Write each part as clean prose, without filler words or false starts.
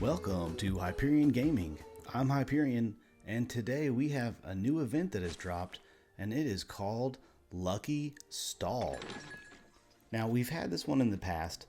Welcome to Hyperion Gaming. I'm Hyperion, and today we have a new event that has dropped, and it is called Lucky Stall. Now, we've had this one in the past,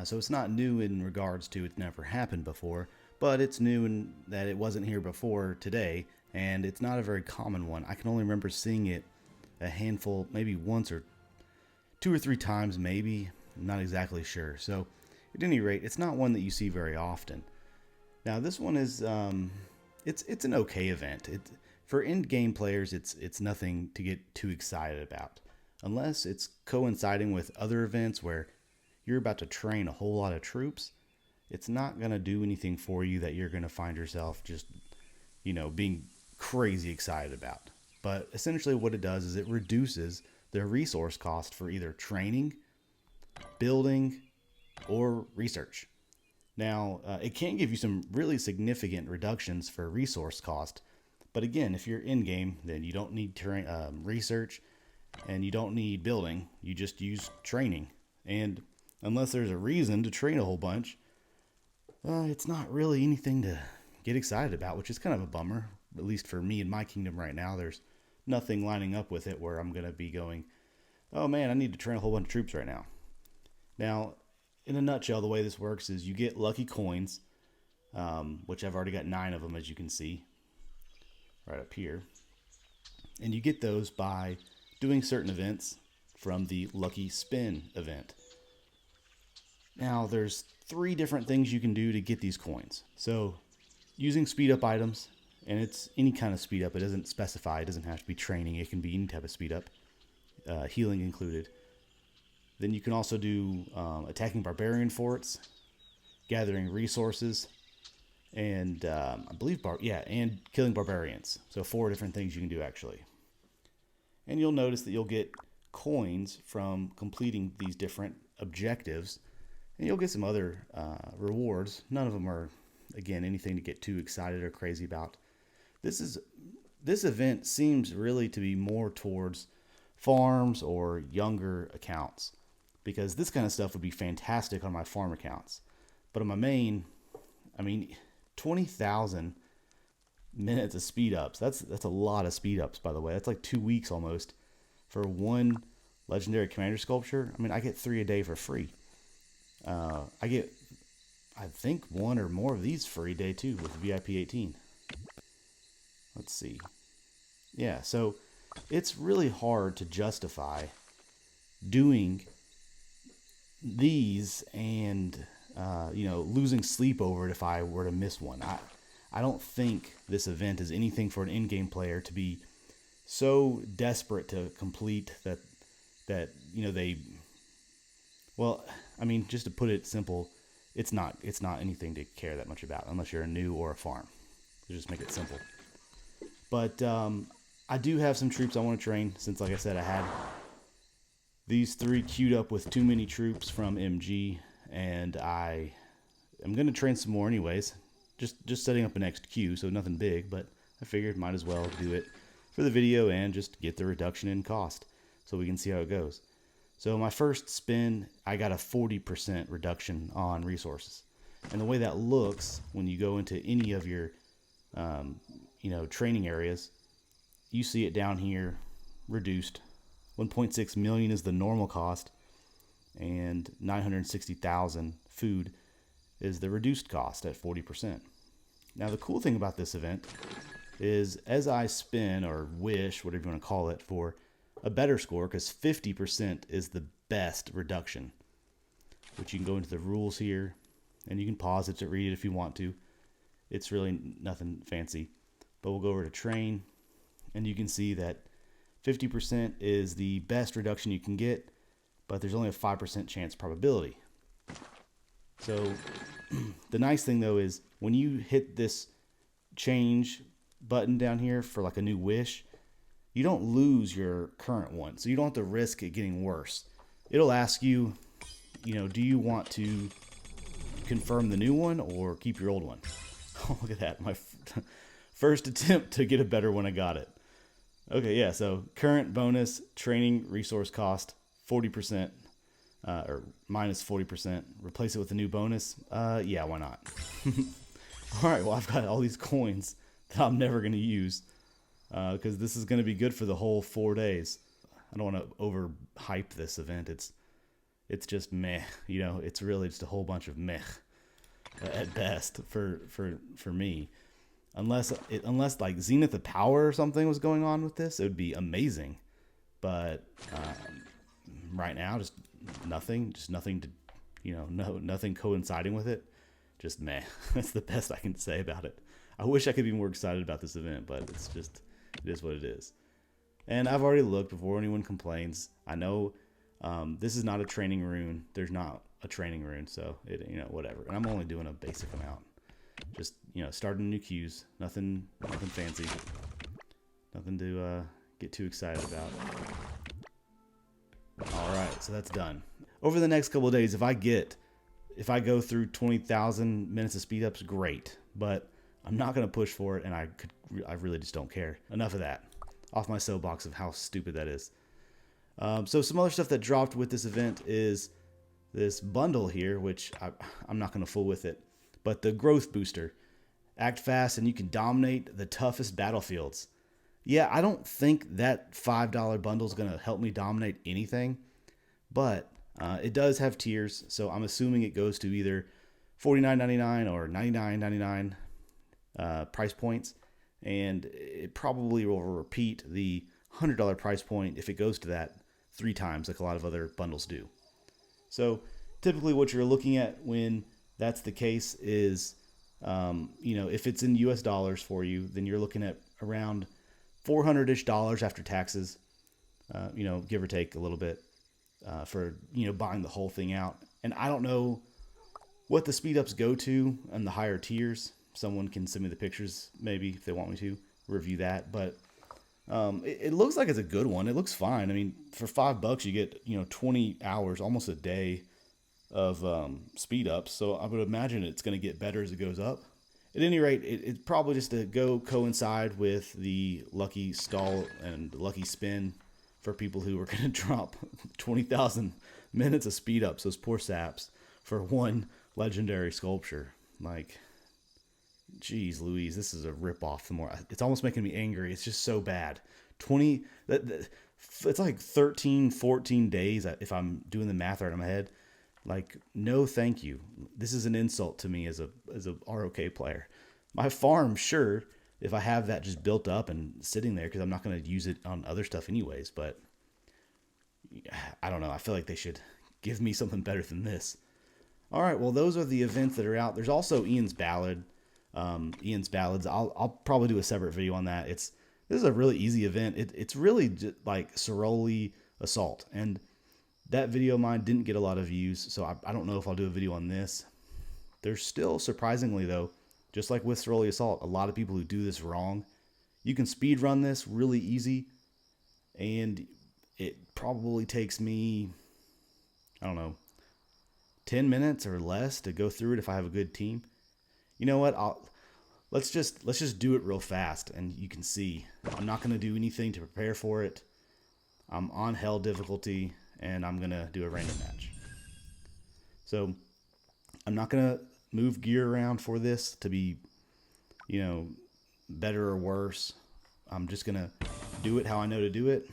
so it's not new in regards to it's never happened before, but it's new in that it wasn't here before today, and it's not a very common one. I can only remember seeing it a handful, maybe once or two or three times, maybe. I'm not exactly sure. So, at any rate, it's not one that you see very often. Now, this one is it's an okay event. For end game players, it's nothing to get too excited about, unless it's coinciding with other events where you're about to train a whole lot of troops. It's not gonna do anything for you that you're gonna find yourself just being crazy excited about. But essentially, what it does is it reduces the resource cost for either training, building, or research. Now, it can give you some really significant reductions for resource cost, but again, if you're in game, then you don't need research and you don't need building. You just use training, and unless there's a reason to train a whole bunch, it's not really anything to get excited about, which is kind of a bummer. At least for me in my kingdom right now, there's nothing lining up with it where I'm going to be going, oh man, I need to train a whole bunch of troops right now. Now, in a nutshell, the way this works is you get lucky coins, which I've already got 9 of them, as you can see right up here. And you get those by doing certain events from the Lucky Spin event. Now, there's 3 different things you can do to get these coins. So, using speed up items, and it's any kind of speed up. It doesn't specify. It doesn't have to be training. It can be any type of speed up, healing included. Then you can also do attacking barbarian forts, gathering resources, and I believe and killing barbarians. So 4 different things you can do actually. And you'll notice that you'll get coins from completing these different objectives, and you'll get some other rewards. None of them are, again, anything to get too excited or crazy about. This event seems really to be more towards farms or younger accounts, because this kind of stuff would be fantastic on my farm accounts. But on my main, 20,000 minutes of speed ups. That's a lot of speed ups, by the way. That's like 2 weeks almost for one legendary commander sculpture. I get 3 a day for free. I get, I think, 1 or more of these free a day too with VIP 18. Let's see. Yeah, so it's really hard to justify doing these and losing sleep over it if I were to miss one. I don't think this event is anything for an in-game player to be so desperate to complete that they, just to put it simple, it's not anything to care that much about unless you're a new or a farm. To just make it simple. But I do have some troops I want to train, since, like I said, I had these 3 queued up with too many troops from MG, and I am going to train some more anyways. Just setting up a next queue, so nothing big, but I figured might as well do it for the video and just get the reduction in cost so we can see how it goes. So my first spin, I got a 40% reduction on resources. And the way that looks when you go into any of your training areas, you see it down here reduced. 1.6 million is the normal cost, and 960,000 food is the reduced cost at 40%. Now, the cool thing about this event is as I spin, or wish, whatever you want to call it, for a better score, because 50% is the best reduction, which you can go into the rules here, and you can pause it to read it if you want to. It's really nothing fancy. But we'll go over to train, and you can see that 50% is the best reduction you can get, but there's only a 5% chance probability. So the nice thing though is when you hit this change button down here for like a new wish, you don't lose your current one. So you don't have to risk it getting worse. It'll ask you, do you want to confirm the new one or keep your old one? Oh, look at that. My first attempt to get a better one, I got it. Okay, yeah, so current bonus, training resource cost, 40%. or minus 40%. Replace it with a new bonus. Yeah, why not? All right, well, I've got all these coins that I'm never going to use because this is going to be good for the whole 4 days. I don't want to overhype this event. It's just meh, you know. It's really just a whole bunch of meh at best for me. Unless like Zenith of Power or something was going on with this, it would be amazing. But right now, just nothing to, you know, nothing coinciding with it. Just meh. That's the best I can say about it. I wish I could be more excited about this event, but it is what it is. And I've already looked before anyone complains. I know this is not a training rune. There's not a training rune, so it, you know, whatever. And I'm only doing a basic amount. Just, you know, starting new queues. Nothing fancy. Nothing to get too excited about. All right, so that's done. Over the next couple of days, if I go through 20,000 minutes of speed ups, great. But I'm not gonna push for it, and I really just don't care. Enough of that. Off my soapbox of how stupid that is. So some other stuff that dropped with this event is this bundle here, which I'm not gonna fool with it. But the growth booster. Act fast and you can dominate the toughest battlefields. Yeah, I don't think that $5 bundle is going to help me dominate anything. But it does have tiers, so I'm assuming it goes to either $49.99 or $99.99 price points. And it probably will repeat the $100 price point if it goes to that 3 times like a lot of other bundles do. So typically what you're looking at when that's the case is, you know, if it's in US dollars for you, then you're looking at around $400-ish after taxes, you know, give or take a little bit, for, you know, buying the whole thing out. And I don't know what the speed ups go to on the higher tiers. Someone can send me the pictures, maybe, if they want me to review that. But it looks like it's a good one. It looks fine. I mean, for $5 you get, you know, 20 hours, almost a day of speed ups. So I would imagine it's going to get better as it goes up. At any rate, it's probably just to go coincide with the lucky stall and lucky spin for people who are going to drop 20,000 minutes of speed ups, those poor saps, for one legendary sculpture. Like, geez Louise, this is a ripoff. The more it's almost making me angry. It's just so bad. It's like 13, 14 days if I'm doing the math right in my head. Like, no thank you. This is an insult to me as a ROK player. My farm, sure, if I have that just built up and sitting there, because I'm not going to use it on other stuff anyways, but I don't know. I feel like they should give me something better than this. All right, well, those are the events that are out. There's also Ian's Ballad. Ian's Ballads. I'll probably do a separate video on that. This is a really easy event. It's really just like Soroli Assault, and that video of mine didn't get a lot of views, so I don't know if I'll do a video on this. There's still, surprisingly though, just like with Soroli Assault, a lot of people who do this wrong. You can speed run this really easy, and it probably takes me, I don't know, 10 minutes or less to go through it if I have a good team. You know what? Let's just do it real fast, and you can see I'm not going to do anything to prepare for it. I'm on hell difficulty, and I'm going to do a random match. So I'm not going to move gear around for this to be, you know, better or worse. I'm just going to do it how I know to do it.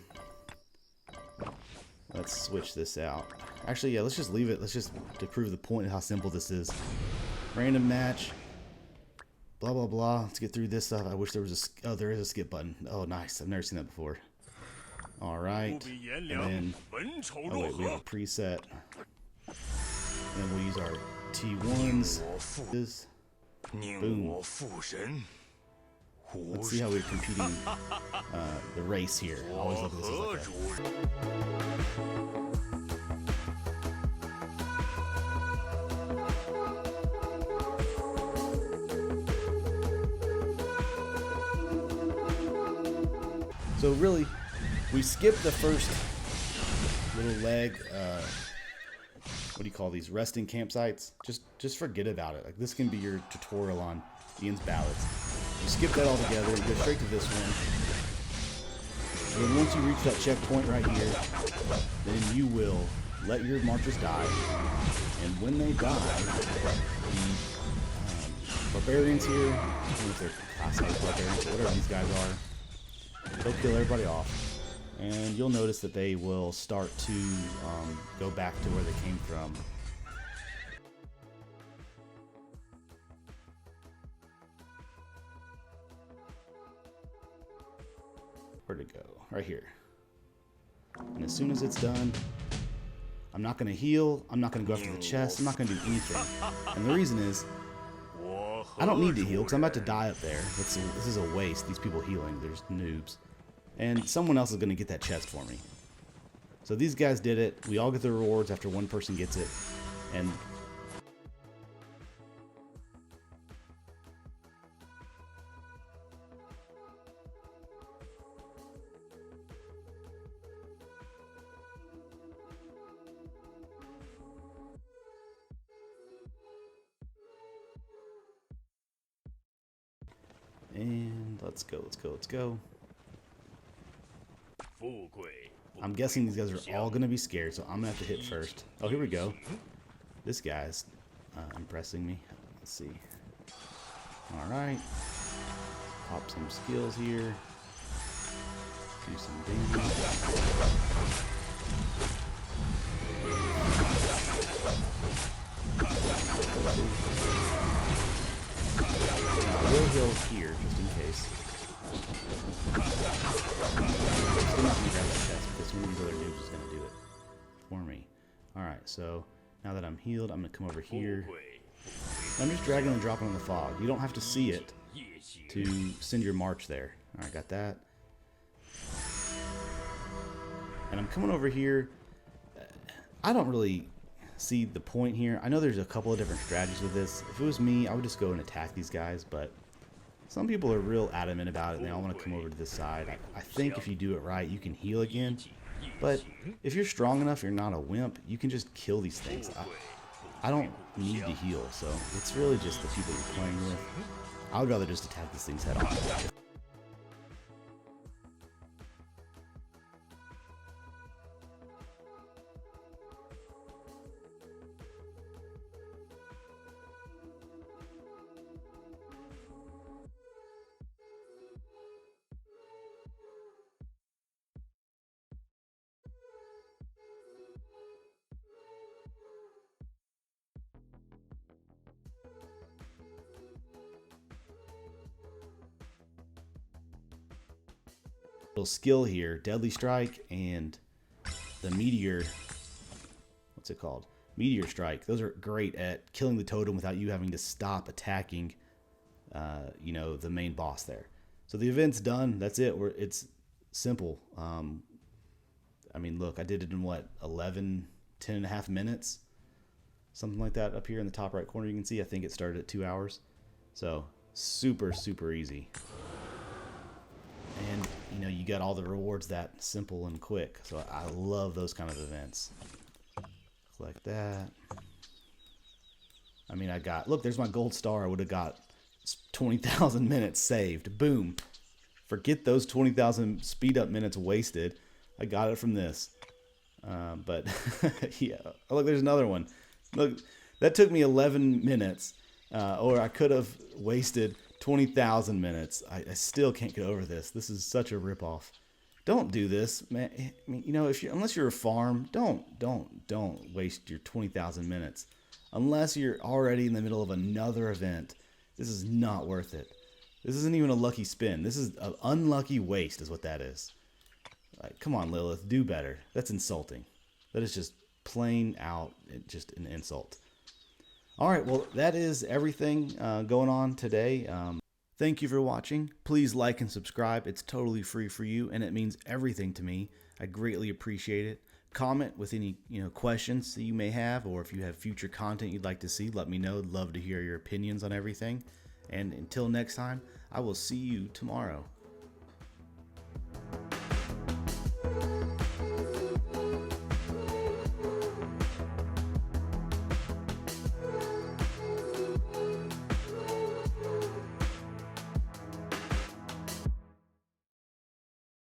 Let's switch this out. Actually, yeah, let's just leave it. Let's just, to prove the point of how simple this is. Random match. Blah, blah, blah. Let's get through this stuff. I wish there was a... Oh, there is a skip button. Oh, nice. I've never seen that before. All right. And then... Oh, wait. We have a preset. And then we'll use our T1s. Boom. Let's see how we're competing the race here. I always look at this as like that. So really, we skipped the first little leg. What do you call these? Resting campsites. Just forget about it. Like, this can be your tutorial on Ian's Ballads. You skip that altogether and go straight to this one. And then once you reach that checkpoint right here, then you will let your marchers die, and when they die, the barbarians here, I don't know if they're classified barbarians or whatever these guys are, they'll kill everybody off, and you'll notice that they will start to go back to where they came from. Where'd it go? Right here. And as soon as it's done, I'm not going to heal, I'm not going to go after the chest, I'm not going to do anything. And the reason is, I don't need to heal because I'm about to die up there. This is a waste, these people healing, they're just noobs. And someone else is going to get that chest for me. So these guys did it, we all get the rewards after one person gets it, and let's go. I'm guessing these guys are all going to be scared, so I'm going to have to hit first. Oh, here we go. This guy's impressing me. Let's see. Alright. Pop some skills here. Do some damage. I will heal here, just in case. Still not going to grab that chest because one of these other noobs is going to do it for me. Alright, so now that I'm healed, I'm going to come over here. I'm just dragging and dropping on the fog. You don't have to see it to send your march there. Alright, got that. And I'm coming over here. I don't really see the point here. I know there's a couple of different strategies with this. If it was me, I would just go and attack these guys, but some people are real adamant about it and they all want to come over to this side. I think if you do it right, you can heal again. But if you're strong enough, you're not a wimp, you can just kill these things. I don't need to heal, so it's really just the people you're playing with. I would rather just attack these things head on. Skill here, Deadly Strike and the Meteor, what's it called? Meteor Strike. Those are great at killing the totem without you having to stop attacking you know, the main boss there. So the event's done, that's it. It's simple. I mean, look, I did it in what, 10 and a half minutes, something like that. Up here in the top right corner you can see I think it started at 2 hours. So super easy. And, you know, you got all the rewards that simple and quick. So I love those kind of events. Like that. I mean, I got, look, there's my gold star. I would have got 20,000 minutes saved. Boom. Forget those 20,000 speed up minutes wasted. I got it from this. But, yeah. Oh, look, there's another one. Look, that took me 11 minutes. Or I could have wasted 20,000 minutes. I still can't get over this. This is such a ripoff. Don't do this, man. I mean, you know, unless you're a farm, don't waste your 20,000 minutes. Unless you're already in the middle of another event, this is not worth it. This isn't even a lucky spin. This is an unlucky waste, is what that is. Like, come on, Lilith, do better. That's insulting. That is just plain out, just an insult. All right, well, that is everything going on today. Thank you for watching. Please like and subscribe. It's totally free for you, and it means everything to me. I greatly appreciate it. Comment with any questions that you may have, or if you have future content you'd like to see, let me know. I'd love to hear your opinions on everything. And until next time, I will see you tomorrow.